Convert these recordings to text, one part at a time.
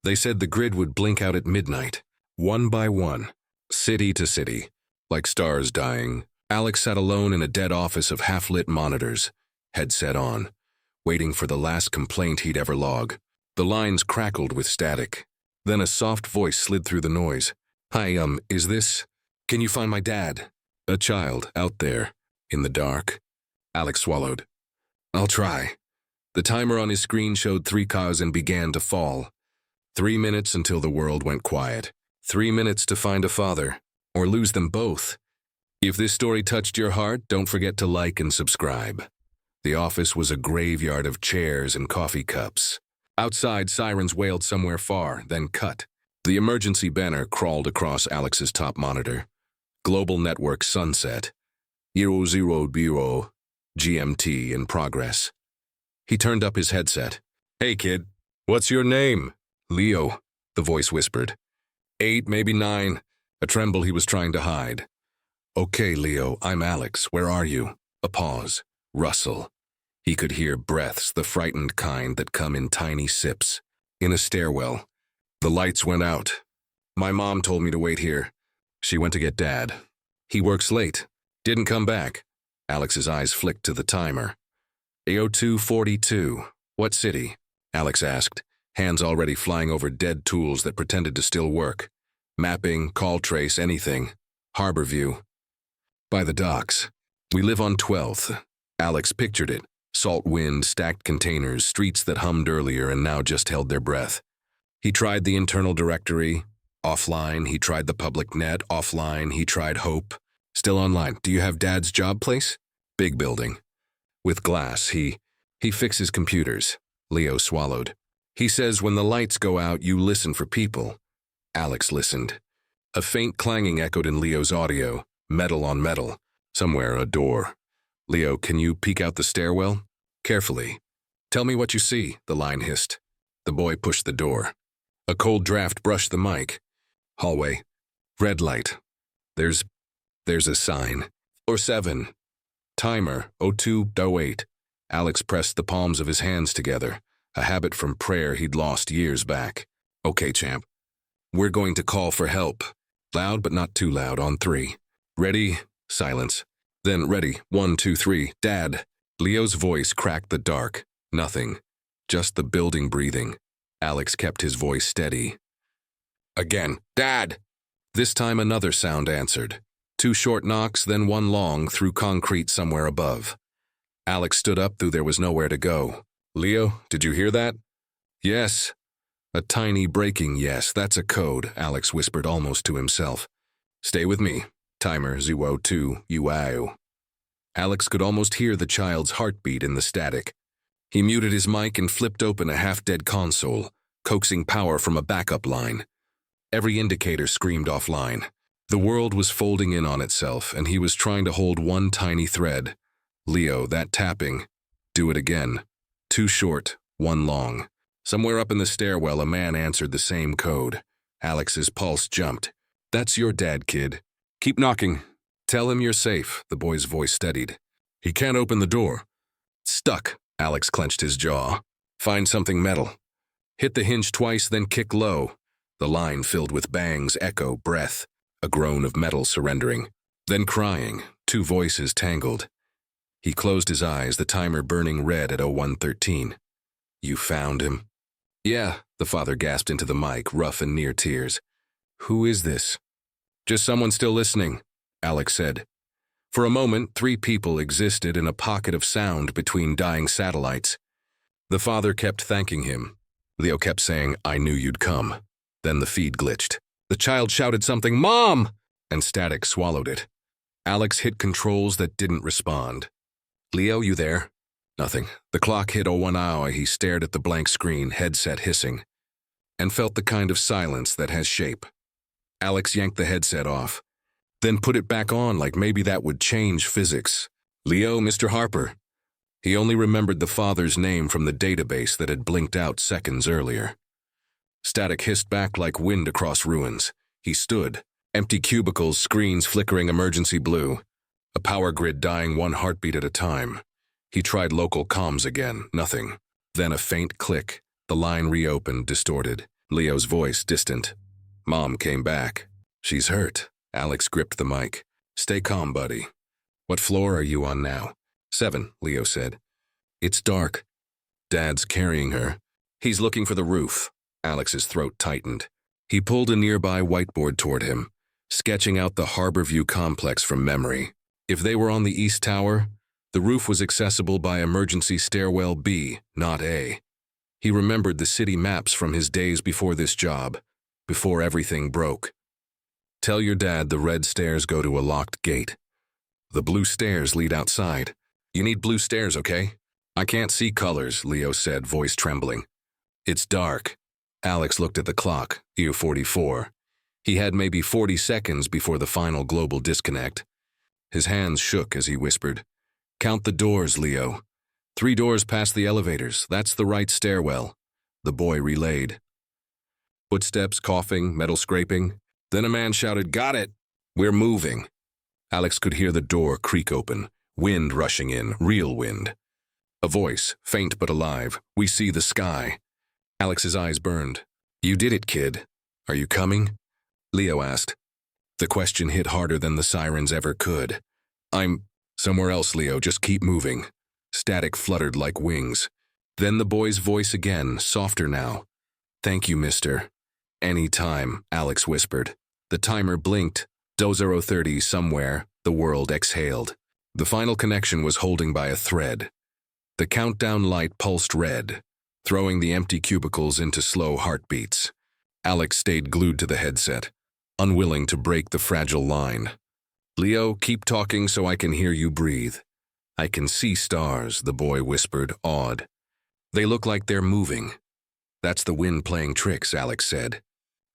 They said the grid would blink out at midnight, one by one, city to city, like stars dying. Alex sat alone in a dead office of half-lit monitors, headset on, waiting for the last complaint he'd ever log. The lines crackled with static. Then a soft voice slid through the noise. Hi, is this? Can you find my dad? A child, out there, in the dark. Alex swallowed. I'll try. The timer on his screen showed 3 cows and began to fall. 3 minutes until the world went quiet. 3 minutes to find a father, or lose them both. If this story touched your heart, don't forget to like and subscribe. The office was a graveyard of chairs and coffee cups. Outside, sirens wailed somewhere far, then cut. The emergency banner crawled across Alex's top monitor. Global Network Sunset. 00 GMT in progress. He turned up his headset. Hey, kid. What's your name? Leo, the voice whispered. 8, maybe 9. A tremble he was trying to hide. Okay, Leo, I'm Alex. Where are you? A pause. Rustle. He could hear breaths, the frightened kind that come in tiny sips. In a stairwell. The lights went out. My mom told me to wait here. She went to get Dad. He works late. Didn't come back. Alex's eyes flicked to the timer. 02:42. What city? Alex asked, hands already flying over dead tools that pretended to still work. Mapping, call trace, anything. Harborview. By the docks. We live on 12th. Alex pictured it. Salt wind, stacked containers, streets that hummed earlier and now just held their breath. He tried the internal directory. Offline, he tried the public net. Offline, he tried Hope. Still online. Do you have Dad's job place? Big building. With glass, he fixes computers. Leo swallowed. He says when the lights go out, you listen for people. Alex listened. A faint clanging echoed in Leo's audio. Metal on metal. Somewhere, a door. Leo, can you peek out the stairwell? Carefully. Tell me what you see, the line hissed. The boy pushed the door. A cold draft brushed the mic. Hallway. Red light. There's a sign. Or 7. Timer, 02:08. Alex pressed the palms of his hands together, a habit from prayer he'd lost years back. Okay, champ. We're going to call for help. Loud but not too loud, on 3. Ready? Silence. Then ready, 1, 2, 3, Dad. Leo's voice cracked the dark. Nothing. Just the building breathing. Alex kept his voice steady. Again, Dad! This time another sound answered. 2 short knocks, then 1 long through concrete somewhere above. Alex stood up though there was nowhere to go. Leo, did you hear that? Yes. A tiny breaking yes, that's a code, Alex whispered almost to himself. Stay with me. Timer 02 UAO. Alex could almost hear the child's heartbeat in the static. He muted his mic and flipped open a half-dead console, coaxing power from a backup line. Every indicator screamed offline. The world was folding in on itself, and he was trying to hold one tiny thread. Leo, that tapping. Do it again. 2 short, 1 long. Somewhere up in the stairwell, a man answered the same code. Alex's pulse jumped. That's your dad, kid. Keep knocking. Tell him you're safe, the boy's voice steadied. He can't open the door. Stuck, Alex clenched his jaw. Find something metal. Hit the hinge twice, then kick low. The line filled with bangs, echo, breath. A groan of metal surrendering. Then crying, 2 voices tangled. He closed his eyes, the timer burning red at 01:13. You found him? Yeah, the father gasped into the mic, rough and near tears. Who is this? Just someone still listening, Alex said. For a moment, 3 people existed in a pocket of sound between dying satellites. The father kept thanking him. Leo kept saying, I knew you'd come. Then the feed glitched. The child shouted something, Mom! And static swallowed it. Alex hit controls that didn't respond. Leo, you there? Nothing. The clock hit 01 hour. He stared at the blank screen, headset hissing, and felt the kind of silence that has shape. Alex yanked the headset off, then put it back on like maybe that would change physics. Leo, Mr. Harper. He only remembered the father's name from the database that had blinked out seconds earlier. Static hissed back like wind across ruins. He stood, empty cubicles, screens flickering emergency blue, a power grid dying 1 heartbeat at a time. He tried local comms again, nothing. Then a faint click. The line reopened, distorted. Leo's voice distant. Mom came back. She's hurt. Alex gripped the mic. Stay calm, buddy. What floor are you on now? 7, Leo said. It's dark. Dad's carrying her. He's looking for the roof. Alex's throat tightened. He pulled a nearby whiteboard toward him, sketching out the Harborview complex from memory. If they were on the East Tower, the roof was accessible by emergency stairwell B, not A. He remembered the city maps from his days before this job, before everything broke. Tell your dad the red stairs go to a locked gate. The blue stairs lead outside. You need blue stairs, okay? I can't see colors, Leo said, voice trembling. It's dark. Alex looked at the clock, EU44. He had maybe 40 seconds before the final global disconnect. His hands shook as he whispered, Count the doors, Leo. 3 doors past the elevators. That's the right stairwell. The boy relayed. Footsteps, coughing, metal scraping. Then a man shouted, Got it! We're moving. Alex could hear the door creak open, wind rushing in, real wind. A voice, faint but alive. We see the sky. Alex's eyes burned. You did it, kid. Are you coming? Leo asked. The question hit harder than the sirens ever could. I'm somewhere else, Leo. Just keep moving. Static fluttered like wings. Then the boy's voice again, softer now. Thank you, mister. Any time, Alex whispered. The timer blinked. 0030 somewhere, the world exhaled. The final connection was holding by a thread. The countdown light pulsed red, throwing the empty cubicles into slow heartbeats. Alex stayed glued to the headset, unwilling to break the fragile line. Leo, keep talking so I can hear you breathe. I can see stars, the boy whispered, awed. They look like they're moving. That's the wind playing tricks, Alex said.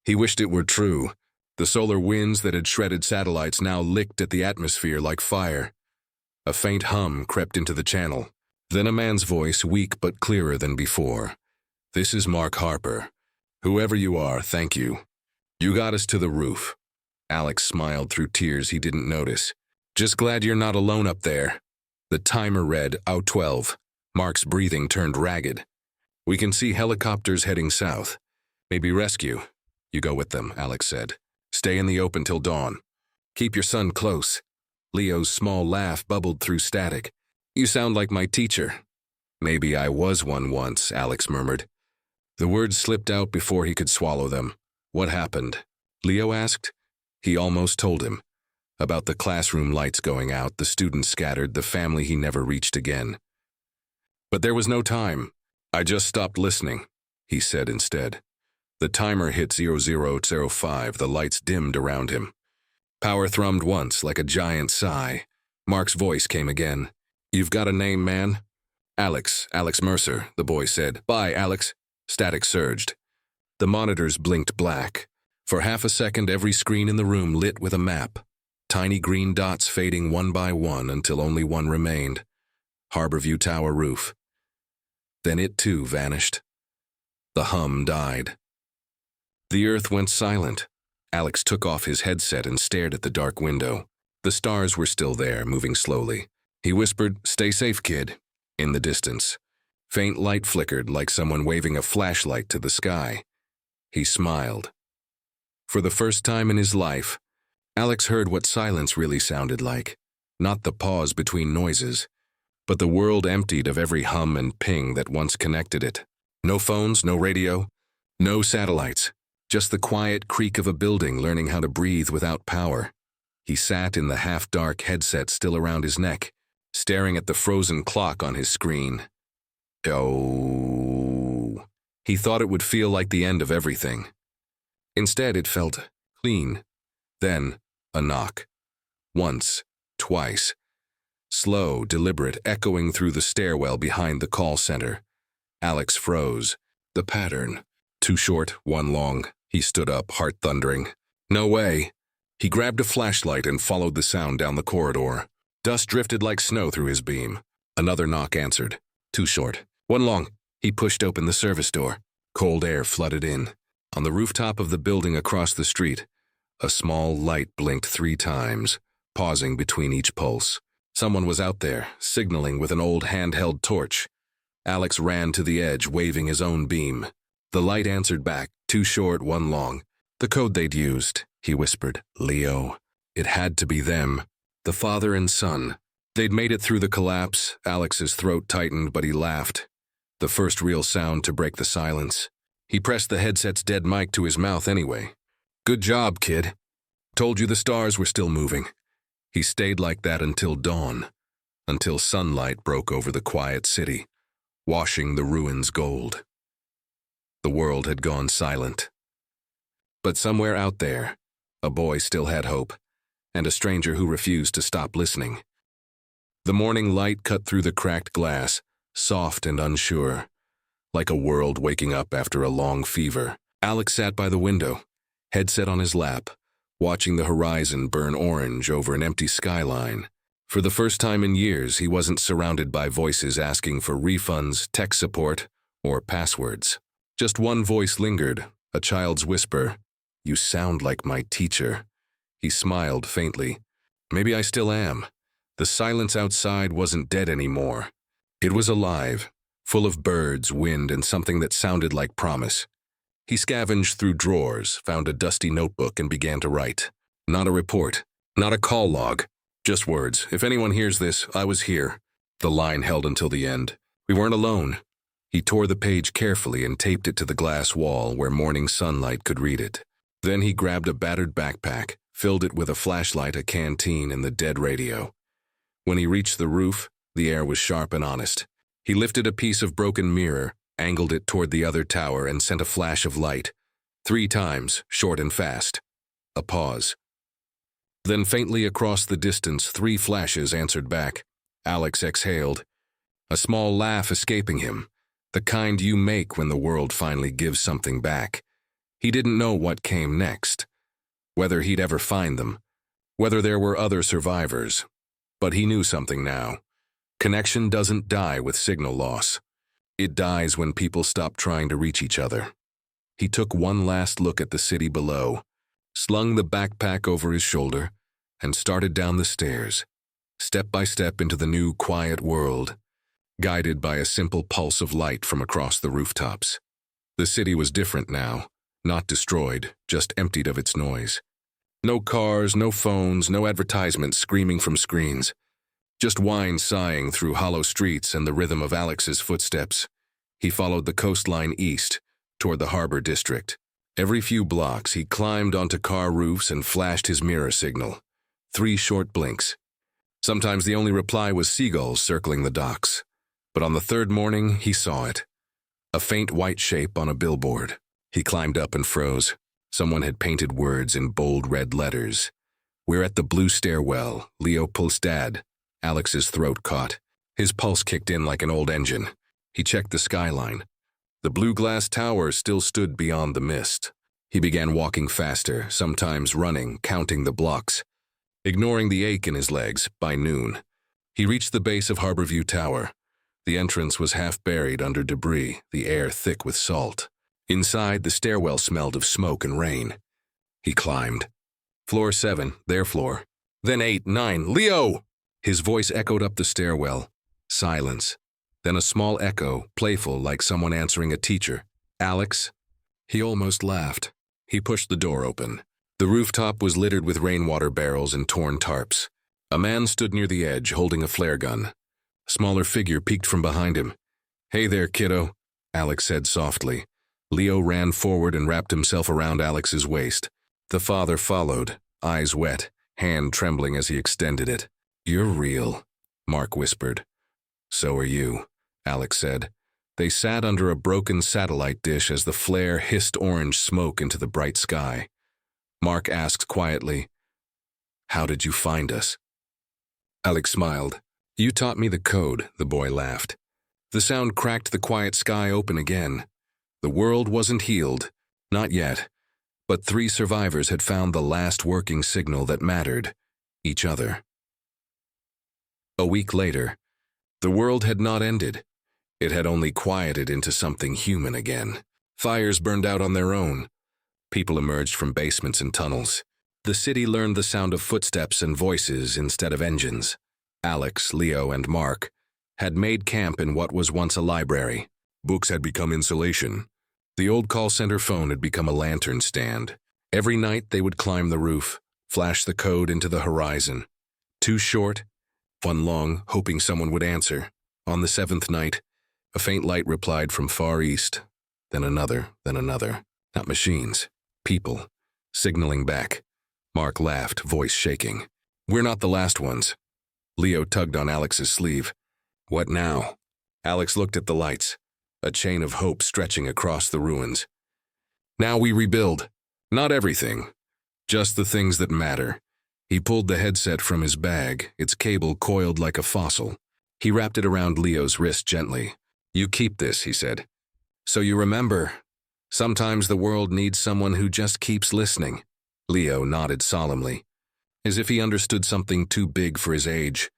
He wished it were true. The solar winds that had shredded satellites now licked at the atmosphere like fire. A faint hum crept into the channel. Then a man's voice, weak but clearer than before. This is Mark Harper. Whoever you are, thank you. You got us to the roof. Alex smiled through tears he didn't notice. Just glad you're not alone up there. The timer read, 12. Mark's breathing turned ragged. We can see helicopters heading south. Maybe rescue. You go with them, Alex said. Stay in the open till dawn. Keep your son close. Leo's small laugh bubbled through static. You sound like my teacher. Maybe I was one once, Alex murmured. The words slipped out before he could swallow them. What happened? Leo asked. He almost told him. About the classroom lights going out, the students scattered, the family he never reached again. But there was no time. I just stopped listening, he said instead. The timer hit 0005, the lights dimmed around him. Power thrummed once, like a giant sigh. Mark's voice came again. You've got a name, man? Alex Mercer, the boy said. Bye, Alex. Static surged. The monitors blinked black. For half a second, every screen in the room lit with a map. Tiny green dots fading one by one until only one remained. Harborview Tower roof. Then it too vanished. The hum died. The earth went silent. Alex took off his headset and stared at the dark window. The stars were still there, moving slowly. He whispered, Stay safe, kid, in the distance. Faint light flickered like someone waving a flashlight to the sky. He smiled. For the first time in his life, Alex heard what silence really sounded like. Not the pause between noises, but the world emptied of every hum and ping that once connected it. No phones, no radio, no satellites. Just the quiet creak of a building learning how to breathe without power. He sat in the half-dark headset still around his neck, staring at the frozen clock on his screen. Oh. He thought it would feel like the end of everything. Instead, it felt clean. Then, a knock. Once, twice. Slow, deliberate, echoing through the stairwell behind the call center. Alex froze. The pattern. 2 short, 1 long. He stood up, heart thundering. No way. He grabbed a flashlight and followed the sound down the corridor. Dust drifted like snow through his beam. Another knock answered. 2 short, 1 long. He pushed open the service door. Cold air flooded in. On the rooftop of the building across the street, a small light blinked 3 times, pausing between each pulse. Someone was out there, signaling with an old handheld torch. Alex ran to the edge, waving his own beam. The light answered back, two short, one long. The code they'd used, he whispered. Leo. It had to be them. The father and son. They'd made it through the collapse. Alex's throat tightened, but he laughed. The first real sound to break the silence. He pressed the headset's dead mic to his mouth anyway. Good job, kid. Told you the stars were still moving. He stayed like that until dawn, until sunlight broke over the quiet city, washing the ruins gold. The world had gone silent. But somewhere out there, a boy still had hope, and a stranger who refused to stop listening. The morning light cut through the cracked glass, soft and unsure, like a world waking up after a long fever. Alex sat by the window, headset on his lap, watching the horizon burn orange over an empty skyline. For the first time in years, he wasn't surrounded by voices asking for refunds, tech support, or passwords. Just one voice lingered, a child's whisper. You sound like my teacher. He smiled faintly. Maybe I still am. The silence outside wasn't dead anymore. It was alive, full of birds, wind, and something that sounded like promise. He scavenged through drawers, found a dusty notebook, and began to write. Not a report, not a call log, just words. If anyone hears this, I was here. The line held until the end. We weren't alone. He tore the page carefully and taped it to the glass wall where morning sunlight could read it. Then he grabbed a battered backpack, filled it with a flashlight, a canteen, and the dead radio. When he reached the roof, the air was sharp and honest. He lifted a piece of broken mirror, angled it toward the other tower, and sent a flash of light. 3 times, short and fast. A pause. Then faintly across the distance, 3 flashes answered back. Alex exhaled, a small laugh escaping him, the kind you make when the world finally gives something back. He didn't know what came next, whether he'd ever find them, whether there were other survivors. But he knew something now. Connection doesn't die with signal loss. It dies when people stop trying to reach each other. He took one last look at the city below, slung the backpack over his shoulder, and started down the stairs, step by step into the new quiet world, guided by a simple pulse of light from across the rooftops. The city was different now, not destroyed, just emptied of its noise. No cars, no phones, no advertisements screaming from screens. Just wine sighing through hollow streets and the rhythm of Alex's footsteps. He followed the coastline east, toward the harbor district. Every few blocks, he climbed onto car roofs and flashed his mirror signal. 3 short blinks. Sometimes the only reply was seagulls circling the docks. But on the 3rd morning, he saw it. A faint white shape on a billboard. He climbed up and froze. Someone had painted words in bold red letters. We're at the blue stairwell, Leo Pulstad. Alex's throat caught. His pulse kicked in like an old engine. He checked the skyline. The blue glass tower still stood beyond the mist. He began walking faster, sometimes running, counting the blocks. Ignoring the ache in his legs, by noon, he reached the base of Harborview Tower. The entrance was half buried under debris, the air thick with salt. Inside, the stairwell smelled of smoke and rain. He climbed. Floor 7, their floor. Then 8, 9, Leo! His voice echoed up the stairwell. Silence. Then a small echo, playful like someone answering a teacher. Alex? He almost laughed. He pushed the door open. The rooftop was littered with rainwater barrels and torn tarps. A man stood near the edge, holding a flare gun. A smaller figure peeked from behind him. Hey there, kiddo, Alex said softly. Leo ran forward and wrapped himself around Alex's waist. The father followed, eyes wet, hand trembling as he extended it. You're real, Mark whispered. So are you, Alex said. They sat under a broken satellite dish as the flare hissed orange smoke into the bright sky. Mark asked quietly, How did you find us? Alex smiled. You taught me the code, the boy laughed. The sound cracked the quiet sky open again. The world wasn't healed, not yet, but 3 survivors had found the last working signal that mattered, each other. A week later, the world had not ended. It had only quieted into something human again. Fires burned out on their own. People emerged from basements and tunnels. The city learned the sound of footsteps and voices instead of engines. Alex, Leo, and Mark had made camp in what was once a library. Books had become insulation. The old call center phone had become a lantern stand. Every night they would climb the roof, flash the code into the horizon. 2 short, 1 long, hoping someone would answer. On the 7th night, a faint light replied from far east. Then another, then another. Not machines, people, signaling back. Mark laughed, voice shaking. We're not the last ones. Leo tugged on Alex's sleeve. What now? Alex looked at the lights, a chain of hope stretching across the ruins. Now we rebuild. Not everything, just the things that matter. He pulled the headset from his bag, its cable coiled like a fossil. He wrapped it around Leo's wrist gently. You keep this, he said. So you remember, sometimes the world needs someone who just keeps listening. Leo nodded solemnly, as if he understood something too big for his age.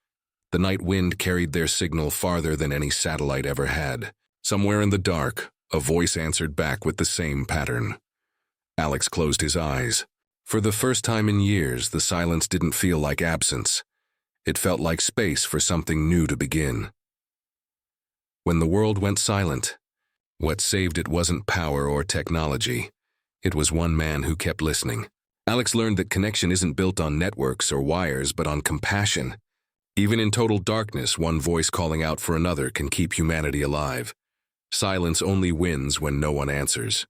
The night wind carried their signal farther than any satellite ever had. Somewhere in the dark, a voice answered back with the same pattern. Alex closed his eyes. For the first time in years, the silence didn't feel like absence. It felt like space for something new to begin. When the world went silent, what saved it wasn't power or technology. It was one man who kept listening. Alex learned that connection isn't built on networks or wires, but on compassion. Even in total darkness, one voice calling out for another can keep humanity alive. Silence only wins when no one answers.